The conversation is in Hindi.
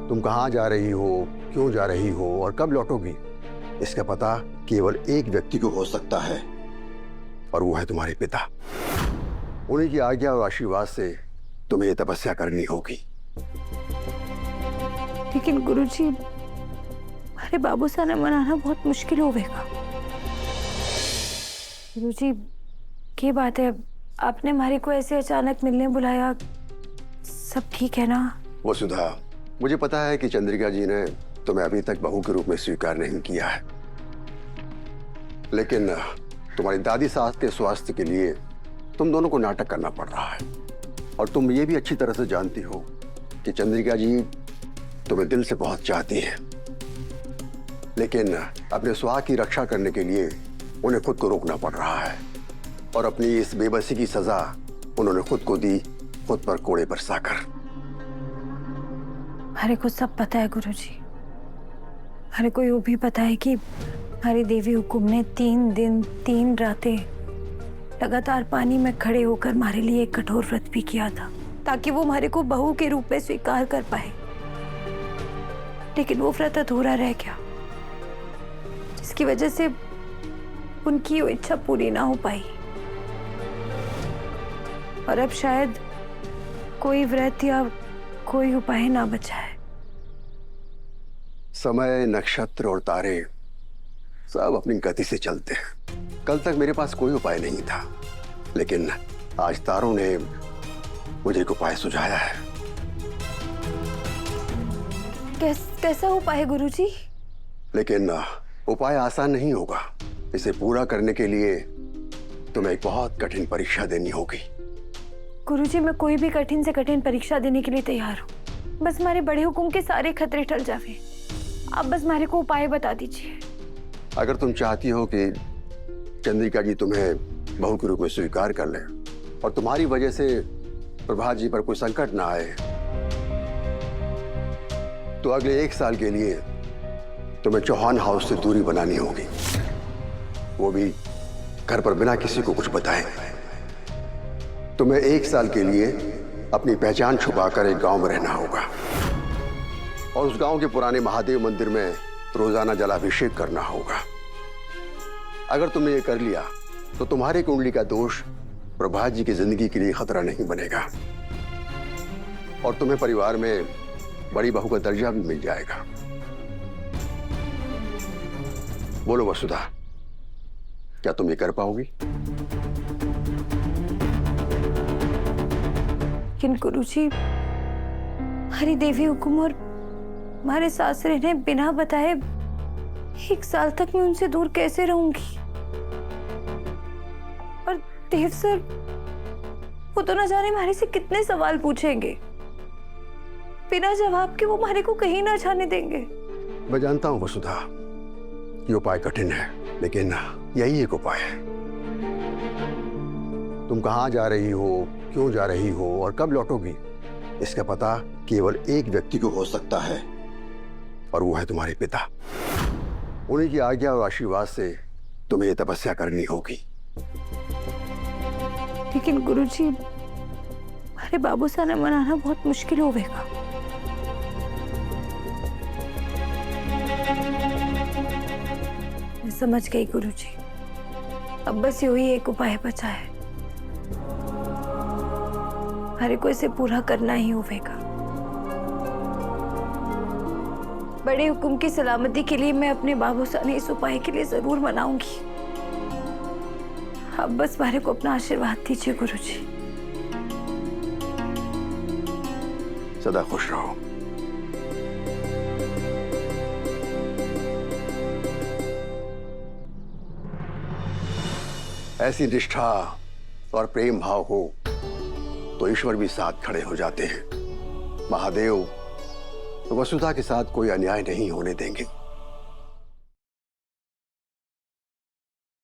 तुम कहाँ जा रही हो, क्यों जा रही हो और कब लौटोगी, इसका पता केवल एक व्यक्ति को हो सकता है, और वो है तुम्हारे पिता। उन्हीं की आज्ञा और आशीर्वाद से तुम्हें ये तपस्या करनी होगी। लेकिन गुरुजी, हमारे बाबू साहब ने मनाना बहुत मुश्किल होगा। गुरुजी, क्या बात है, आपने हमारे को ऐसे अचानक मिलने बुलाया, सब ठीक है ना? वसुधा, मुझे पता है कि चंद्रिका जी ने तुम्हें अभी तक बहू के रूप में स्वीकार नहीं किया है, लेकिन तुम्हारी दादी सास के स्वास्थ्य के लिए तुम दोनों को नाटक करना पड़ रहा है। और तुम ये भी अच्छी तरह से जानती हो कि चंद्रिका जी तुम्हें दिल से बहुत चाहती हैं, लेकिन अपने स्वास्थ्य की रक्षा करने के लिए उन्हें खुद को रोकना पड़ रहा है, और अपनी इस बेबसी की सजा उन्होंने खुद को दी, खुद पर कोड़े बरसाकर। हमारे को सब पता है गुरुजी। हमारे को ये भी पता है कि हमारी देवी हुकुम ने 3 दिन 3 रातें लगातार पानी में खड़े होकर हमारे लिए एक कठोर व्रत भी किया था, ताकि वो हमारे को बहू के रूप में स्वीकार कर पाए। लेकिन वो व्रत अधूरा रह गया, जिसकी वजह से उनकी वो इच्छा पूरी ना हो पाई। और अब शायद कोई व्रत या कोई उपाय ना बचा है। समय, नक्षत्र और तारे सब अपनी गति से चलते हैं। कल तक मेरे पास कोई उपाय नहीं था, लेकिन आज तारों ने मुझे एक उपाय सुझाया है। कैसा उपाय गुरुजी? लेकिन उपाय आसान नहीं होगा। इसे पूरा करने के लिए तुम्हें एक बहुत कठिन परीक्षा देनी होगी। गुरुजी, मैं कोई भी कठिन से कठिन परीक्षा देने के लिए तैयार हूँ। बस हमारे बड़े हुकुम के सारे खतरे टल जावे। आप बस हमारे को उपाय बता दीजिए। अगर तुम चाहती हो कि चंद्रिका जी तुम्हें बहू के रूप में स्वीकार कर ले और तुम्हारी वजह से प्रभात जी पर कोई संकट ना आए, तो अगले 1 साल के लिए तुम्हें चौहान हाउस से दूरी बनानी होगी, वो भी घर पर बिना किसी को कुछ बताए। तुम्हें 1 साल के लिए अपनी पहचान छुपाकर एक गांव में रहना होगा, और उस गांव के पुराने महादेव मंदिर में रोजाना जलाभिषेक करना होगा। अगर तुमने ये कर लिया तो तुम्हारी कुंडली का दोष प्रभात जी की जिंदगी के लिए खतरा नहीं बनेगा, और तुम्हें परिवार में बड़ी बहू का दर्जा भी मिल जाएगा। बोलो वसुधा, क्या तुम ये कर पाओगी? लेकिन गुरुजी, हमारी देवी हुकुम और हमारे सासरे ने बिना बताए 1 साल तक मैं उनसे दूर कैसे रहूंगी? और देव सर, वो तो ना जाने हमारे से कितने सवाल पूछेंगे। बिना जवाब के वो हमारे को कहीं ना जाने देंगे। मैं जानता हूं वसुधा, ये उपाय कठिन है, लेकिन यही एक उपाय है। तुम कहाँ जा रही हो, क्यों जा रही हो और कब लौटोगी, इसका पता केवल एक व्यक्ति को हो सकता है, और वो है तुम्हारे पिता। उन्हीं की आज्ञा और आशीर्वाद से तुम्हें ये तपस्या करनी होगी। लेकिन गुरुजी, हमारे बाबू साहब ने मनाना बहुत मुश्किल होगा। मैं समझ गई गुरुजी। अब बस यही एक उपाय बचा है, हमारे को इसे पूरा करना ही होगा। बड़े हुकुम की सलामती के लिए मैं अपने बाबू साहब ने इस उपाय के लिए जरूर मनाऊंगी। अब बस हमारे को अपना आशीर्वाद दीजिए गुरुजी। सदा खुश रहो। ऐसी निष्ठा और प्रेम भाव हो तो ईश्वर भी साथ खड़े हो जाते हैं। महादेव वसुधा के साथ कोई अन्याय नहीं होने देंगे।